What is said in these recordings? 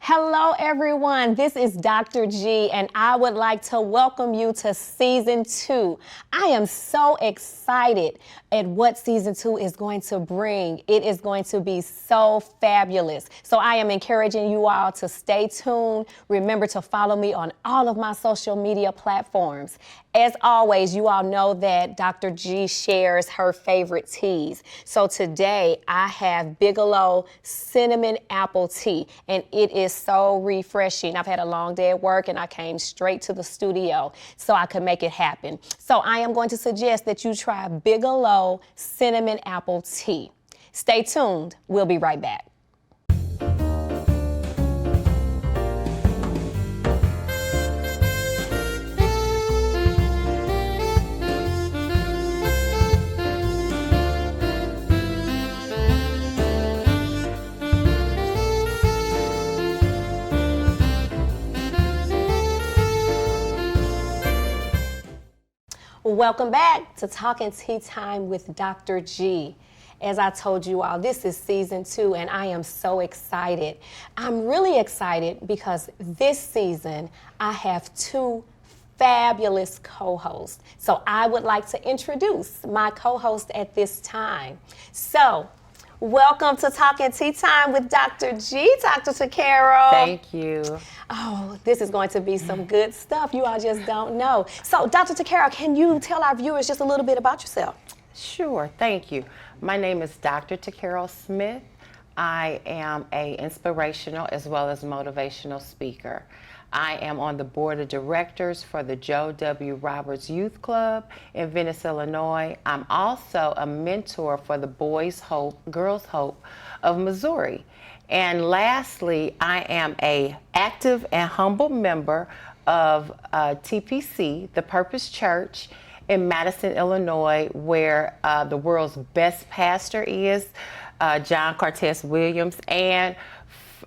Hello, everyone. This is Dr. G, and I would like to welcome you to Season 2. I am so excited at what Season 2 is going to bring. It is going to be so fabulous. So I am encouraging you all to stay tuned. Remember to follow me on all of my social media platforms. As always, you all know that Dr. G shares her favorite teas. So today I have Bigelow Cinnamon Apple Tea, and it is so refreshing. I've had a long day at work and I came straight to the studio so I could make it happen. So I am going to suggest that you try Bigelow Cinnamon Apple Tea. Stay tuned. We'll be right back. Welcome back to Talking Tea Time with Dr. G. As I told you all, this is Season 2, and I am so excited. I'm really excited because this season I have two fabulous co-hosts. So I would like to introduce my co-host at this time. So, welcome to Talking Tea Time with Dr. G, Dr. Takaro. Thank you. Oh, this is going to be some good stuff. You all just don't know. So, Dr. Takaro, can you tell our viewers just a little bit about yourself? Sure, thank you. My name is Dr. Takaro Smith. I am an inspirational as well as motivational speaker. I am on the board of directors for the Joe W. Roberts Youth Club in Venice, Illinois. I'm also a mentor for the Boys Hope, Girls Hope of Missouri. And lastly, I am an active and humble member of TPC, the Purpose Church in Madison, Illinois, where the world's best pastor is John Cortez Williams and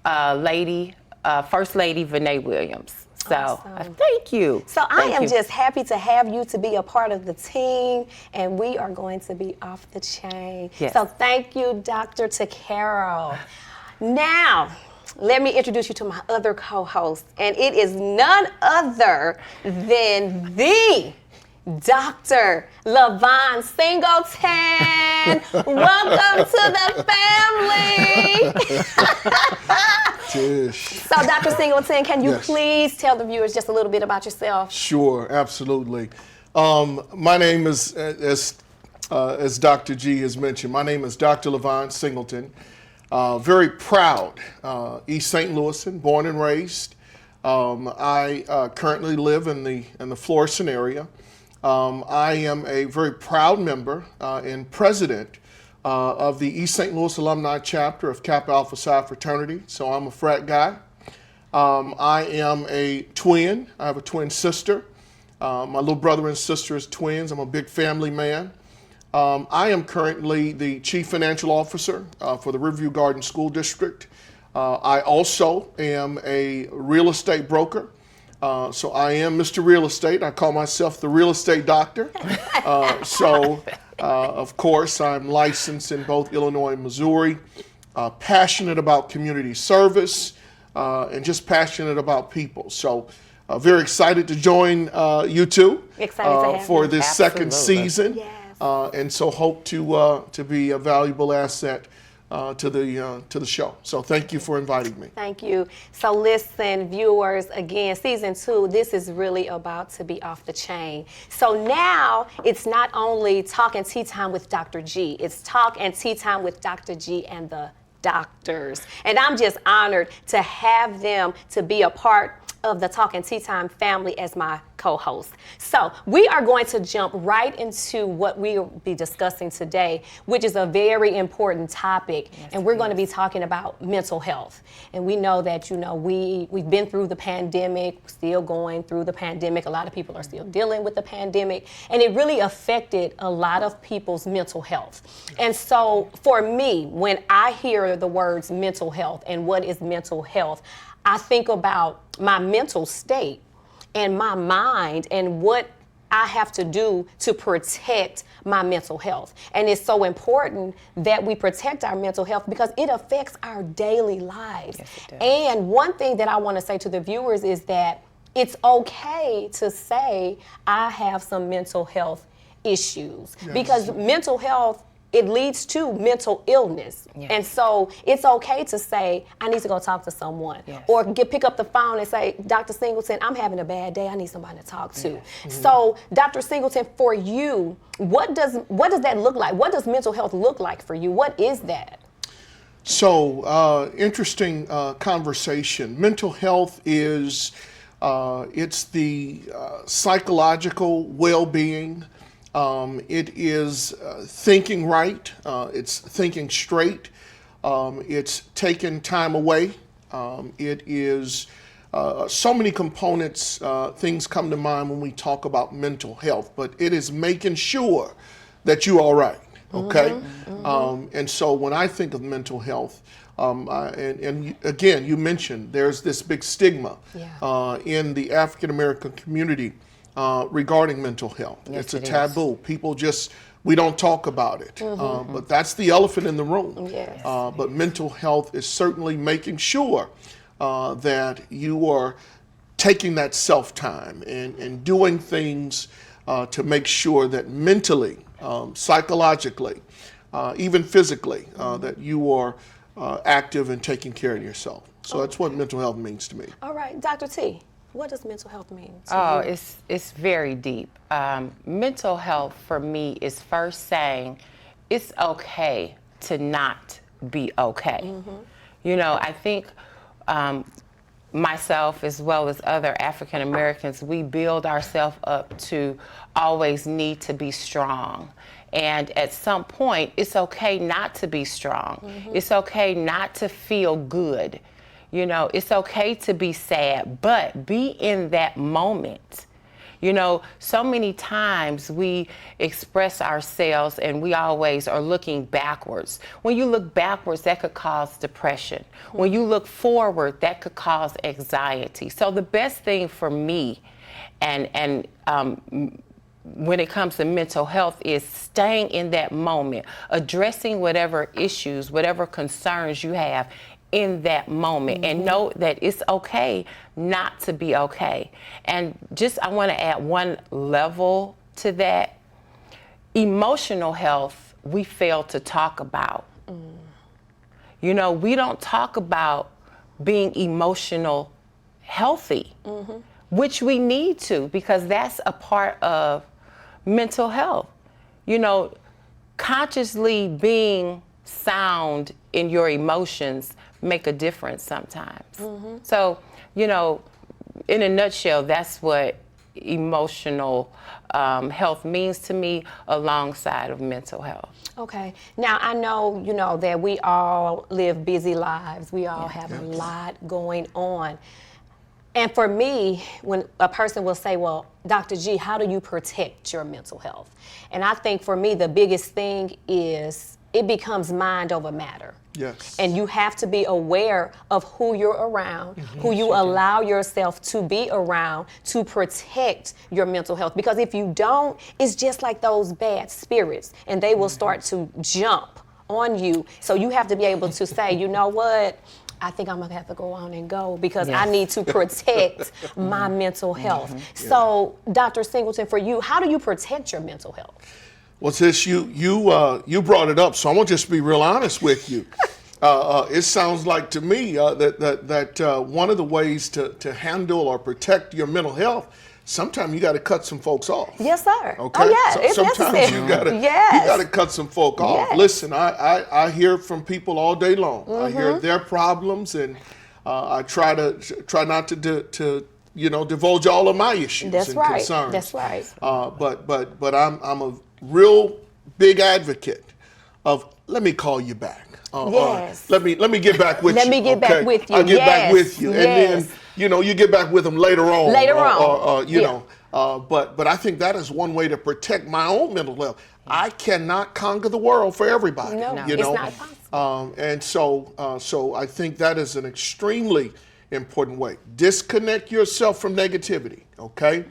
First Lady Vinay Williams. So Awesome. Thank you. So I am just happy to have you to be a part of the team, and we are going to be off the chain. Yes. So thank you, Dr. Takaro. Now, let me introduce you to my other co-host, and it is none other than the Dr. LaVon Singleton. Welcome to the family. So, Dr. Singleton, can you please tell the viewers just a little bit about yourself? Sure, absolutely. My name is, as Dr. G has mentioned, my name is Dr. LaVon Singleton. Very proud East St. Louisan, born and raised. I currently live in the Florissant area. I am a very proud member and president of the East St. Louis Alumni Chapter of Kappa Alpha Psi Fraternity, so I'm a frat guy. I am a twin. I have a twin sister. My little brother and sister is twins. I'm a big family man. I am currently the Chief Financial Officer for the Riverview Garden School District. I also am a real estate broker. So I am Mr. Real Estate. I call myself the real estate doctor. Of course, I'm licensed in both Illinois and Missouri, passionate about community service, and just passionate about people. So very excited to join you two for this second season. Yes. And so hope to be a valuable asset to the show. So thank you for inviting me. Thank you. So listen, viewers, again, Season 2, this is really about to be off the chain. So now it's not only Talking Tea Time with Dr. G, it's Talk and Tea Time with Dr. G and the doctors. And I'm just honored to have them to be a part of the Talking Tea Time family as my co-host. So we are going to jump right into what we'll be discussing today, which is a very important topic. Yes, and we're going to be talking about mental health. And we know that, we've been through the pandemic, still going through the pandemic. A lot of people are still dealing with the pandemic, and it really affected a lot of people's mental health. And so for me, when I hear the words mental health and what is mental health, I think about my mental state and my mind and what I have to do to protect my mental health. And it's so important that we protect our mental health because it affects our daily lives. Yes, it does. And one thing that I want to say to the viewers is that it's okay to say, I have some mental health issues. Yes. Because mental health, it leads to mental illness. Yes. And so it's okay to say, I need to go talk to someone. Yes. Or pick up the phone and say, Dr. Singleton, I'm having a bad day. I need somebody to talk to. So, Dr. Singleton, for you, what does that look like? What does mental health look like for you? What is that? So, interesting conversation. Mental health is, it's the psychological well-being. It is thinking right. It's thinking straight. It's taking time away. It is so many components, things come to mind when we talk about mental health, but it is making sure that you're all right, okay? And so when I think of mental health, and again, you mentioned there's this big stigma in the African American community regarding mental health. Yes, it's a it is. taboo. People just, we don't talk about it. But that's the elephant in the room. Yes. But mental health is certainly making sure that you are taking that self-time and doing things to make sure that mentally, psychologically, even physically, that you are active and taking care of yourself. So that's what mental health means to me. All right, Dr. T, what does mental health mean to Oh, you? it's very deep. Mental health for me is first saying it's okay to not be okay. You know, I think myself as well as other African Americans, we build ourselves up to always need to be strong. And at some point, it's okay not to be strong. It's okay not to feel good. You know, it's okay to be sad, but be in that moment. You know, so many times we express ourselves and we always are looking backwards. When you look backwards, that could cause depression. When you look forward, that could cause anxiety. So the best thing for me and when it comes to mental health is staying in that moment, addressing whatever issues, whatever concerns you have in that moment, and know that it's okay not to be okay. And just, I want to add one level to that. Emotional health, we fail to talk about. You know, we don't talk about being emotional healthy, which we need to, because that's a part of mental health. You know, consciously being sound in your emotions make a difference sometimes. So, you know, in a nutshell, that's what emotional health means to me alongside of mental health. Okay. Now, I know, you know, that we all live busy lives. We all have a lot going on. And for me, when a person will say, well, Dr. G, how do you protect your mental health? And I think for me, the biggest thing is it becomes mind over matter. Yes. And you have to be aware of who you're around, who you allow yourself to be around to protect your mental health. Because if you don't, it's just like those bad spirits, and they will start to jump on you. So you have to be able to say, you know what? I think I'm gonna have to go on and go because I need to protect my mental health. So, Dr. Singleton, for you, how do you protect your mental health? Well, sis, you brought it up, so I want to just be real honest with you. It sounds like to me that one of the ways to handle or protect your mental health, sometimes you got to cut some folks off. Yes, sir. Okay. Oh, yeah, it's Sometimes necessary. you gotta Yes. you gotta cut some folk off. Yes. Listen, I hear from people all day long. I hear their problems, and I try not to divulge all of my issues That's and right. concerns. That's right. But I'm a real big advocate of, let me call you back. Yes. Let me get back with you. Let me get back with you. I'll get back Yes. with you, and Yes. then you get back with them later on. Later on. You know. But I think that is one way to protect my own mental health. I cannot conquer the world for everybody. No, you it's know? not possible. And so I think that is an extremely important way. Disconnect yourself from negativity. Okay.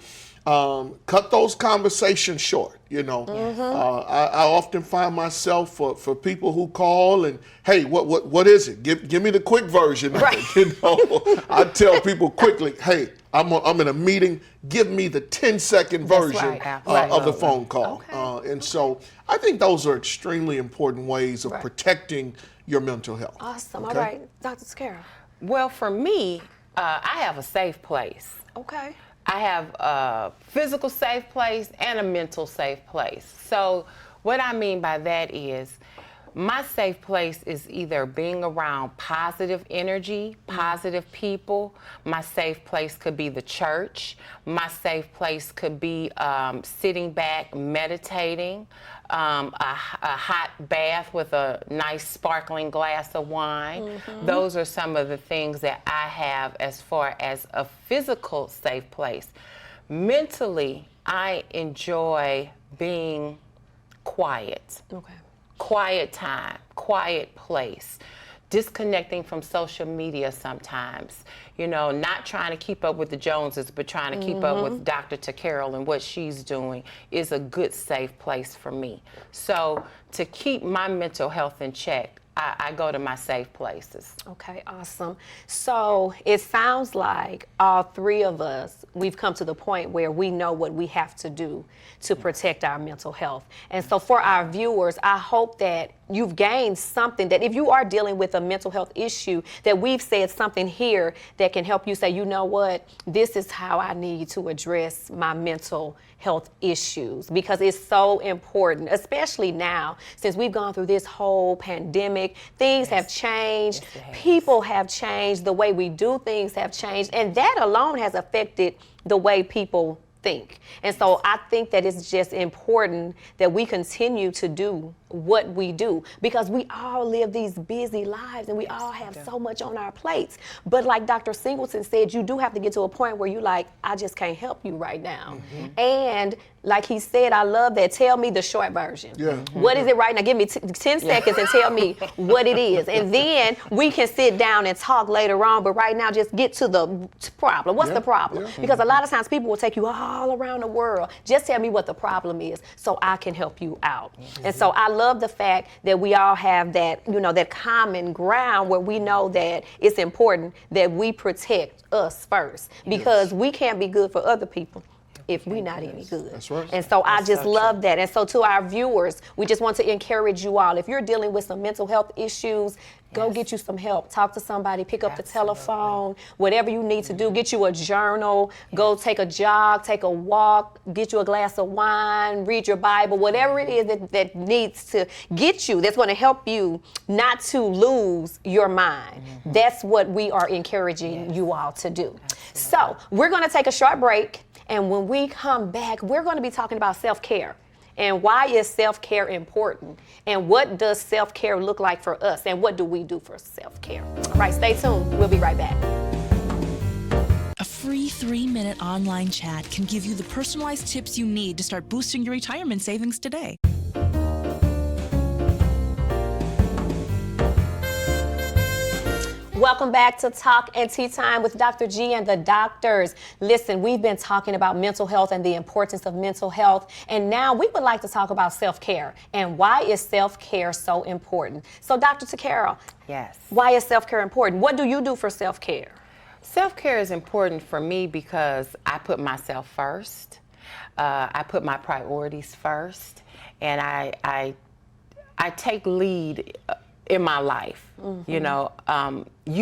cut those conversations short. I often find myself for people who call and, hey, what is it? Give me the quick version of it. I tell people quickly, hey, I'm in a meeting. Give me the 10-second version of the phone call. Okay. And so I think those are extremely important ways of protecting your mental health. Awesome. All right, Dr. Takara. Well, for me, I have a safe place. Okay. I have a physical safe place and a mental safe place. So what I mean by that is my safe place is either being around positive energy, positive people. My safe place could be the church. My safe place could be sitting back, meditating, a hot bath with a nice sparkling glass of wine. Those are some of the things that I have as far as a physical safe place. Mentally, I enjoy being quiet. Okay. Quiet time, quiet place, disconnecting from social media sometimes, not trying to keep up with the Joneses, but trying to keep up with Dr. Takara and what she's doing is a good, safe place for me. So to keep my mental health in check, I go to my safe places. Okay, awesome. So it sounds like all three of us, we've come to the point where we know what we have to do to protect our mental health. And so for our viewers, I hope that you've gained something, that if you are dealing with a mental health issue, that we've said something here that can help you say, you know what, this is how I need to address my mental health issues, because it's so important, especially now, since we've gone through this whole pandemic. Things have changed, people have changed, the way we do things have changed, and that alone has affected the way people think. And so I think that it's just important that we continue to do what we do, because we all live these busy lives and we all have so much on our plates. But like Dr. Singleton said, you do have to get to a point where you're like, I just can't help you right now. And like he said, I love that. Tell me the short version. What is it right now? Give me 10 seconds and tell me what it is. And then we can sit down and talk later on. But right now, just get to the problem. What's the problem? Because a lot of times people will take you all around the world. Just tell me what the problem is so I can help you out. And so I love the fact that we all have that, that common ground where we know that it's important that we protect us first, because we can't be good for other people if we're not any good. That's right. And so I just love that. And so to our viewers, we just want to encourage you all. If you're dealing with some mental health issues, go get you some help. Talk to somebody, pick up the telephone, whatever you need to do. Get you a journal, go take a jog, take a walk, get you a glass of wine, read your Bible, whatever it is that needs to get you, that's going to help you not to lose your mind. That's what we are encouraging you all to do. So we're going to take a short break. And when we come back, we're going to be talking about self-care. And why is self-care important? And what does self-care look like for us? And what do we do for self-care? All right, stay tuned. We'll be right back. A free 3-minute online chat can give you the personalized tips you need to start boosting your retirement savings today. Welcome back to Talk and Tea Time with Dr. G and the doctors. Listen, we've been talking about mental health and the importance of mental health, and now we would like to talk about self-care and why is self-care so important. So Dr. Takara, why is self-care important? What do you do for self-care? Self-care is important for me because I put myself first. I put my priorities first, and I take lead in my life. You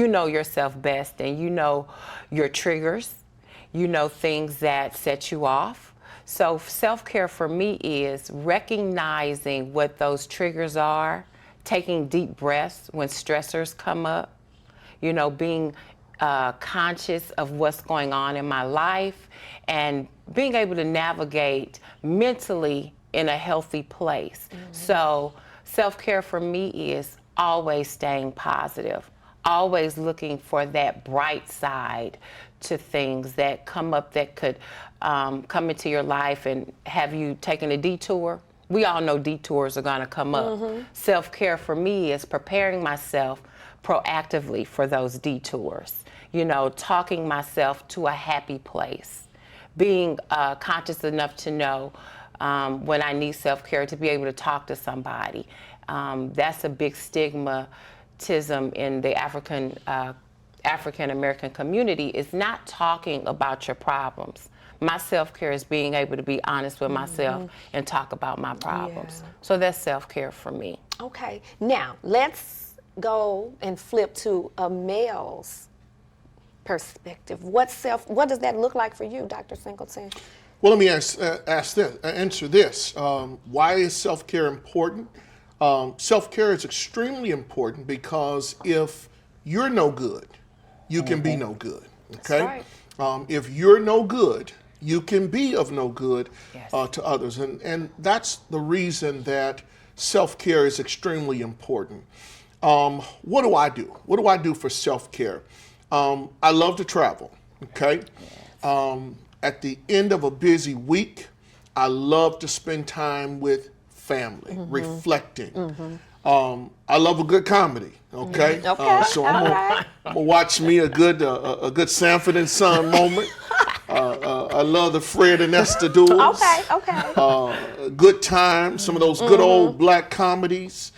know yourself best, and you know your triggers, you know things that set you off. So self-care for me is recognizing what those triggers are, taking deep breaths when stressors come up, being conscious of what's going on in my life, and being able to navigate mentally in a healthy place. So self-care for me is always staying positive, always looking for that bright side to things that come up that could come into your life and have you taking a detour. We all know detours are going to come up. Self-care for me is preparing myself proactively for those detours, talking myself to a happy place, being conscious enough to know when I need self-care, to be able to talk to somebody. That's a big stigmatism in the African American community, is not talking about your problems. My self-care is being able to be honest with myself and talk about my problems. Yeah. So that's self-care for me. Okay, now let's go and flip to a male's perspective. What does that look like for you, Dr. Singleton? Well, let me answer this. Why is self-care important? Self-care is extremely important because if you're no good, you can be no good. Okay. That's right. If you're no good, you can be of no good Yes. to others, and that's the reason that self-care is extremely important. What do I do? What do I do for self-care? I love to travel. Okay. At the end of a busy week, I love to spend time with family, reflecting. I love a good comedy. Okay. Okay, So I'm gonna watch me a good Sanford and Son moment. I love the Fred and Esther duels. Okay. Good time. Some of those good old black comedies.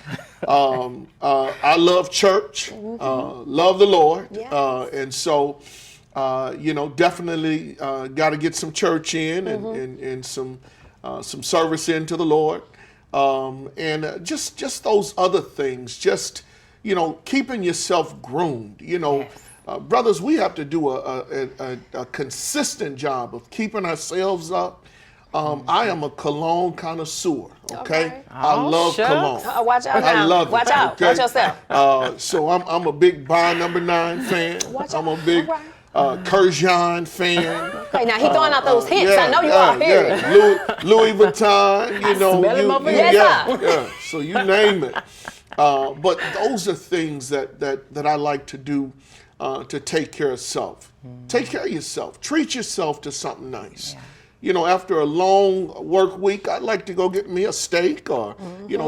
I love church. Love the Lord. Yes. And so, definitely got to get some church in and some service into the Lord. And just those other things, just, keeping yourself groomed, brothers, we have to do a consistent job of keeping ourselves up. I am a cologne connoisseur, okay? I love shucks. cologne. Watch out I now. love it. Watch out. Okay? Watch yourself. So I'm a big Bar Number 9 fan. I'm a big Kurjan fan. Okay, now he throwing out those hints. I know you all hear it. Louis Vuitton, smell him over here. yeah. So you name it. But those are things that I like to do to take care of self. Take care of yourself. Treat yourself to something nice. After a long work week, I'd like to go get me a steak or,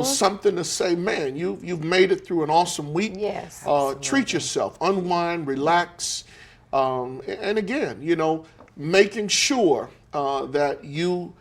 something to say, man, you've made it through an awesome week. Yes. Treat yourself, unwind, relax. And again, making sure that you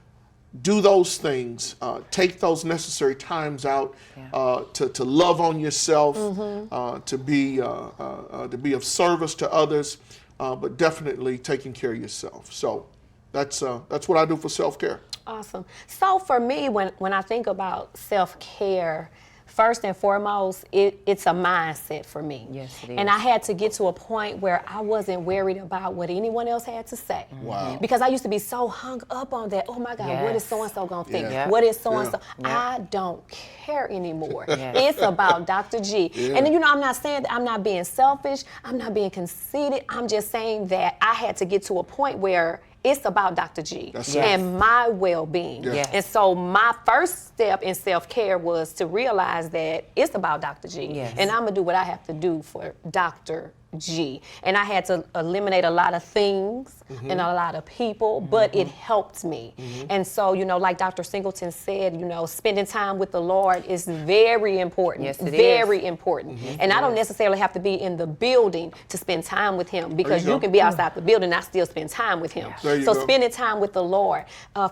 do those things, take those necessary times out to love on yourself, to be of service to others, but definitely taking care of yourself. So that's what I do for self-care. Awesome. So for me, when I think about self-care, first and foremost, it's a mindset for me. Yes, it is. And I had to get to a point where I wasn't worried about what anyone else had to say. Wow. Because I used to be so hung up on that. Oh my God, what is Yes. so-and-so gonna think? Yeah. What is so-and-so? Yeah. I don't care anymore. Yes. It's about Dr. G. Yeah. And then, I'm not saying that I'm not being selfish. I'm not being conceited. I'm just saying that I had to get to a point where it's about Dr. G That's and my well-being. Yeah. Yes. And so my first step in self-care was to realize that it's about Dr. G. Yes. And I'm going to do what I have to do for Dr. G. And I had to eliminate a lot of things and a lot of people, but it helped me. And so, like Dr. Singleton said, spending time with the Lord is very important. Yes, it very important. And I don't necessarily have to be in the building to spend time with him, because you you go. can be outside the building and I still spend time with him. There you So go. spending time with the Lord,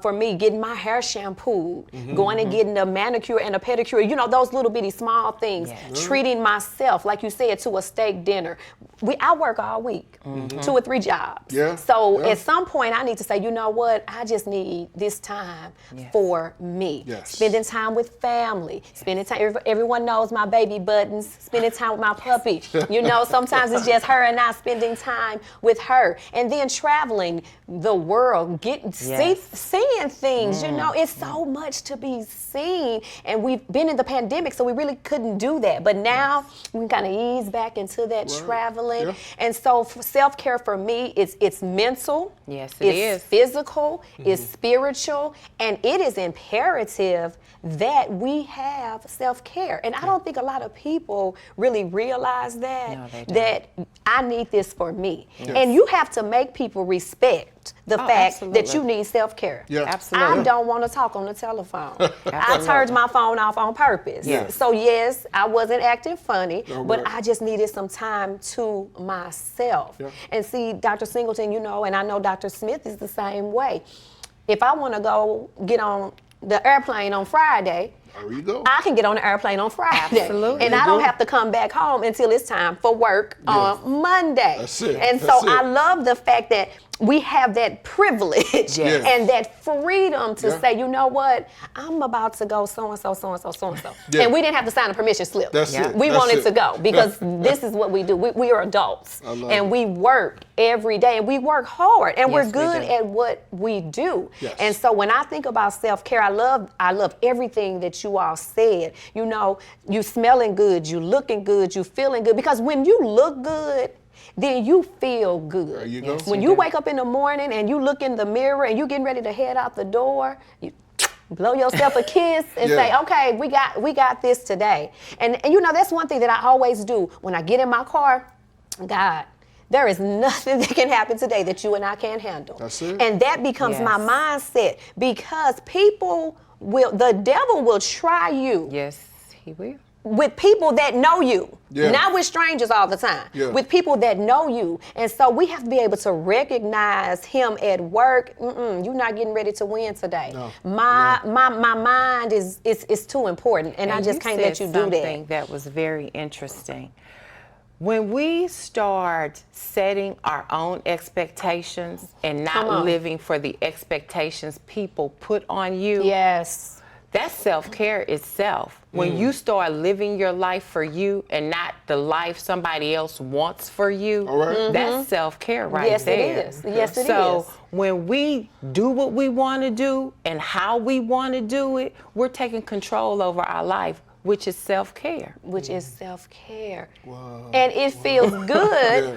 for me, getting my hair shampooed, going and getting a manicure and a pedicure, those little bitty small things, Yes. treating myself, like you said, to a steak dinner. I work all week, 2 or 3 jobs. Yeah, So yeah. at some point I need to say, you know what, I just need this time Yes. for me. Yes. Spending time with family, spending time, everyone knows my baby Buttons, spending time with my puppy. Sometimes it's just her and I spending time with her. And then traveling the world, Yes. seeing things, it's so much to be seen. And we've been in the pandemic, so we really couldn't do that. But now we can kind of ease back into that traveling. Yeah. And so for self-care for me, it's mental. Yes, it it's is. physical, it's spiritual, and it is imperative that we have self-care. And I don't think a lot of people really realize that, No, they don't. that I need this for me. And you have to make people respect the fact that absolutely. you need self-care. Yeah. Absolutely. I don't want to talk on the telephone. I turned my phone off on purpose. Yes. So yes, I wasn't acting funny, No, but right. I just needed some time to myself. Yeah. And see, Dr. Singleton, you know, and I know Dr. Smith is the same way. If I want to go get on the airplane on Friday, There you go. I can get on the airplane on Friday. Absolutely. And I don't have to come back home until it's time for work on Monday. That's it. And so That's it. I love the fact that we have that privilege Yes. and that freedom to Yeah. say, you know what, I'm about to go so-and-so, so-and-so, so-and-so. Yeah. And we didn't have to sign a permission slip. That's Yeah. it. We That's wanted it. to go because this is what we do. We are adults I love and it. we work every day and we work hard and we're Yes, we good do. at what we do. Yes. And so when I think about self-care, I love everything that you all said. You know, you smelling good, you looking good, you feeling good. Because when you look good, then you feel good. There you go. Yes, When you you do. wake up in the morning and you look in the mirror and you getting ready to head out the door, you blow yourself a kiss and Yeah. say, okay, we got this today. And you know, that's one thing that I always do when I get in my car. God, there is nothing that can happen today that you and I can't handle. That's it. And that becomes my Yes. mindset because the devil will try you Yes, he will. with people that know you, Yeah. not with strangers all the time, Yeah. with people that know you. And so we have to be able to recognize him at work. You're not getting ready to win today. No. My mind is too important, and I just can't let you said do something that. that was very interesting. When we start setting our own expectations and Come not on. living for the expectations people put on you, Yes. that's self-care itself. When you start living your life for you and not the life somebody else wants for you, All right. that's self-care right Yes, it there. is. Yes, it so is. when we do what we want to do and how we want to do it, we're taking control over our life, which is self-care. Which is self-care. Wow. And it feels good Yeah.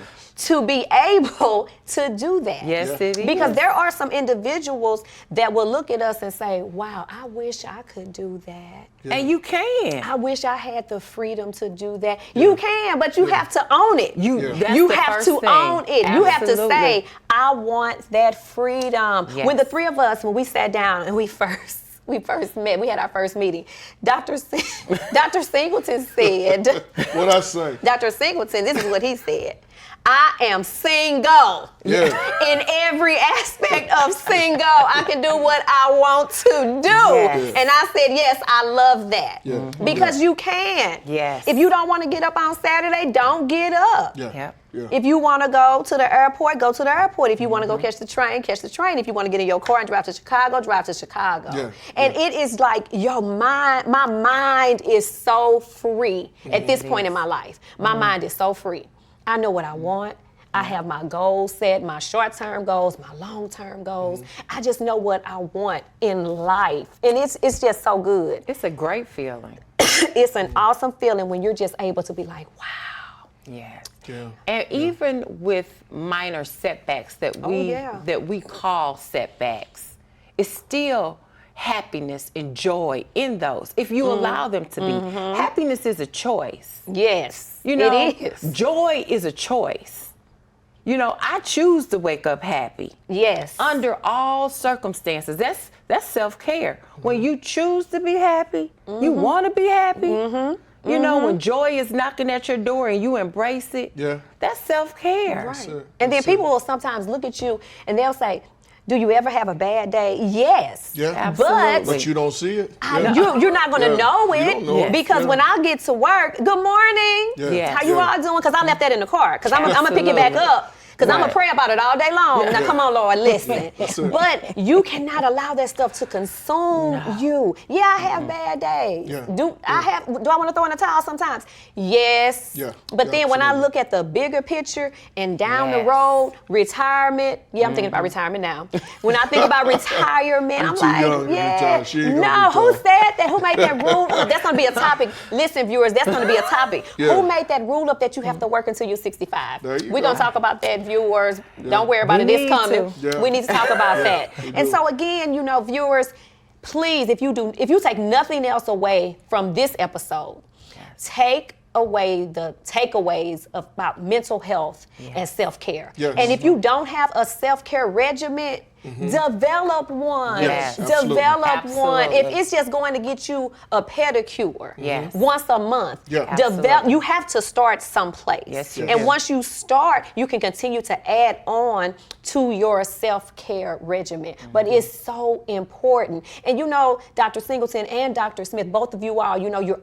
to be able to do that. Yes, Yeah. it is. Because there are some individuals that will look at us and say, wow, I wish I could do that. And you can. I wish I had the freedom to do that. You can, but you have to own it. Yeah. That's You the have first to thing. own it. You have to Absolutely. say, I want that freedom. Yes. When the three of us, when we sat down and we first met, we had our first meeting, Dr. Singleton said, What I say? Dr. Singleton, this is what he said. I am single. Yeah. In every aspect of single, I can do what I want to do. Yes. And I said, yes, I love that. Yeah. Mhm. Because you can. Yes. If you don't want to get up on Saturday, don't get up. Yeah. Yep. Yeah. If you want to go to the airport, go to the airport. If you want to go catch the train, catch the train. If you want to get in your car and drive to Chicago, drive to Chicago. Yeah, And it is like your mind, my mind is so free at this point in my life. My mind is so free. I know what I want. I have my goals set, my short-term goals, my long-term goals. I just know what I want in life. And it's just so good. It's a great feeling. It's an awesome feeling when you're just able to be like, wow. Yes. Yeah. And even with minor setbacks that we call setbacks, it's still happiness and joy in those. If you allow them to be, happiness is a choice. Yes, You know, it is. joy is a choice. You know, I choose to wake up happy Yes. under all circumstances. That's self-care. When you choose to be happy, you want to be happy. You know, when joy is knocking at your door and you embrace it, Yeah. that's self-care. Right. it. And then That's people will sometimes look at you and they'll say, do you ever have a bad day? Yes. Yeah. Absolutely. But you don't see it. Yeah. You're not going to Yeah. know You it don't know it. because Yeah. when I get to work, good morning. Yeah. Yes. How you all doing? Because I left that in the car because I'm going to pick it back Absolutely. up. Because I'm going to Right. pray about it all day long. Now, Yeah. come on, Lord, listen. That's it. But you cannot allow that stuff to consume you. Yeah, I have bad days. Yeah. Do I want to throw in the towel sometimes? Yes. Yeah. But Yeah, then when I absolutely. look at the bigger picture and down the Yes. road, retirement. Yeah, I'm thinking about retirement now. When I think about retirement, I'm too like, young to yeah. retire. She ain't gonna No, who retire. said that? Who made that rule? That's going to be a topic. Listen, viewers, that's going to be a topic. Yeah. Who made that rule up that you have to work until you're 65? There you We're going go. to talk about that, viewers. Don't worry about We it. It's need coming. to. Yeah. We need to talk about Yeah, that. we And do. so again, you know, viewers, please, if you take nothing else away from this episode, take away the takeaways about mental health and self-care. Yes. And if you don't have a self-care regimen, develop one. Yes, Develop one. If Absolutely. it's just going to get you a pedicure Yes. once a month, Yeah. develop. You have to start someplace. Yes, you and do. once you start, you can continue to add on to your self-care regimen. But it's so important. And you know, Dr. Singleton and Dr. Smith, both of you all, you know, you're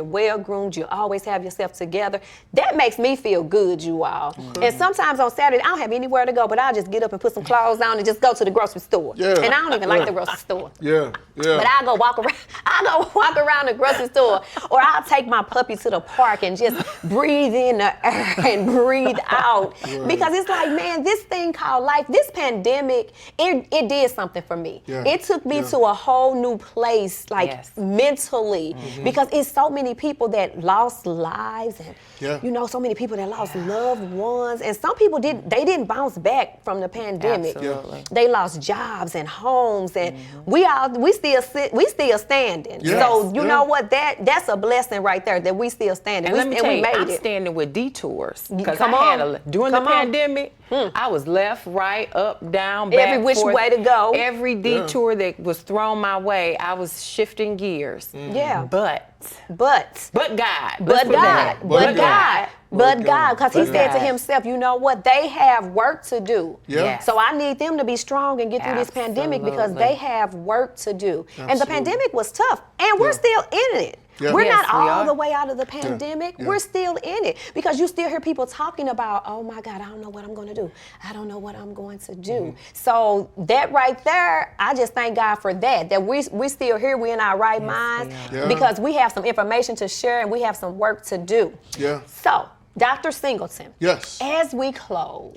well-groomed, you always have yourself together. That makes me feel good, you all. And sometimes on Saturday, I don't have anywhere to go, but I'll just get up and put some clothes on and just go to the grocery store. Yeah. And I don't even like the grocery store. Yeah. But I go walk around the grocery store, or I'll take my puppy to the park and just breathe in the air and breathe out. Because it's like, man, this thing called life, this pandemic, it did something for me. Yeah. It took me to a whole new place, like Yes. mentally, because it's so many people that lost lives, and Yeah. you know, so many people that lost loved ones, and some people didn't bounce back from the pandemic. Absolutely. They lost jobs and homes, and we still standing. Yes. So you Yeah. know what? That's a blessing right there, that we still standing. And let me tell we you, made I'm it. standing with detours. Because Come I had on. during Come the on. pandemic, I was left, right, up, down, back, Every which forth. way to go. Every detour that was thrown my way, I was shifting gears. Yeah. But But God. But Let's put it God, that way. but God, but God, because He But said to God. Himself, you know what? They have work to do. Yeah. Yes. So I need them to be strong and get through this pandemic, because Absolutely. they have work to do. And the Absolutely. pandemic was tough, and we're Yeah. still in it. Yeah. We're Yes, not we all are. the way out of the pandemic. Yeah. We're still in it, because you still hear people talking about, oh my God, I don't know what I'm going to do. I don't know what I'm going to do. Mm-hmm. So that right there, I just thank God for that we still here, we in our right minds, we are. Yeah. because we have some information to share and we have some work to do. Yeah. So, Dr. Singleton, Yes. as we close,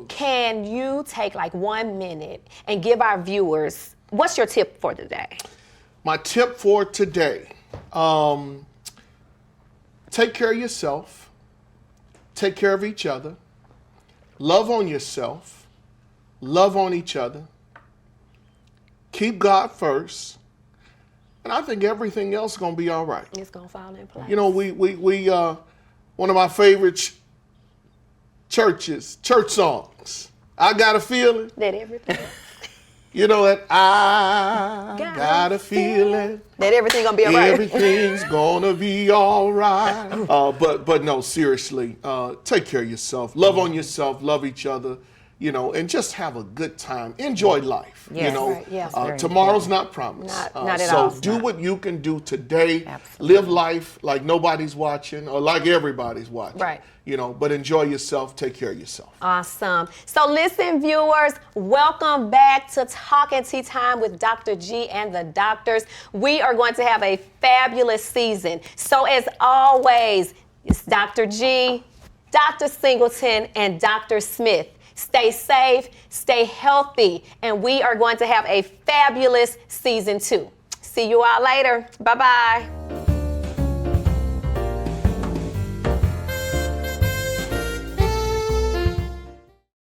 can you take like 1 minute and give our viewers, what's your tip for today? My tip for today, take care of yourself, take care of each other, love on yourself, love on each other, keep God first, and I think everything else is going to be all right. It's going to fall in place. You know, we one of my favorite church songs, I Got a Feeling. That everything, You know that I got a feeling. that everything going to be all right. Everything's gonna be all right. But no, seriously, take care of yourself. Love on yourself. Love each other. You know, and just have a good time. Enjoy life. Yes. You know, Right, yes. Very tomorrow's not promised. Not at so all. do what you can do today. Absolutely. Live life like nobody's watching or like everybody's watching. Right. You know, but enjoy yourself. Take care of yourself. Awesome. So listen, viewers, welcome back to Talking Tea Time with Dr. G and the doctors. We are going to have a fabulous season. So as always, it's Dr. G, Dr. Singleton, and Dr. Smith. Stay safe, stay healthy, and we are going to have a fabulous season 2. See you all later. Bye-bye.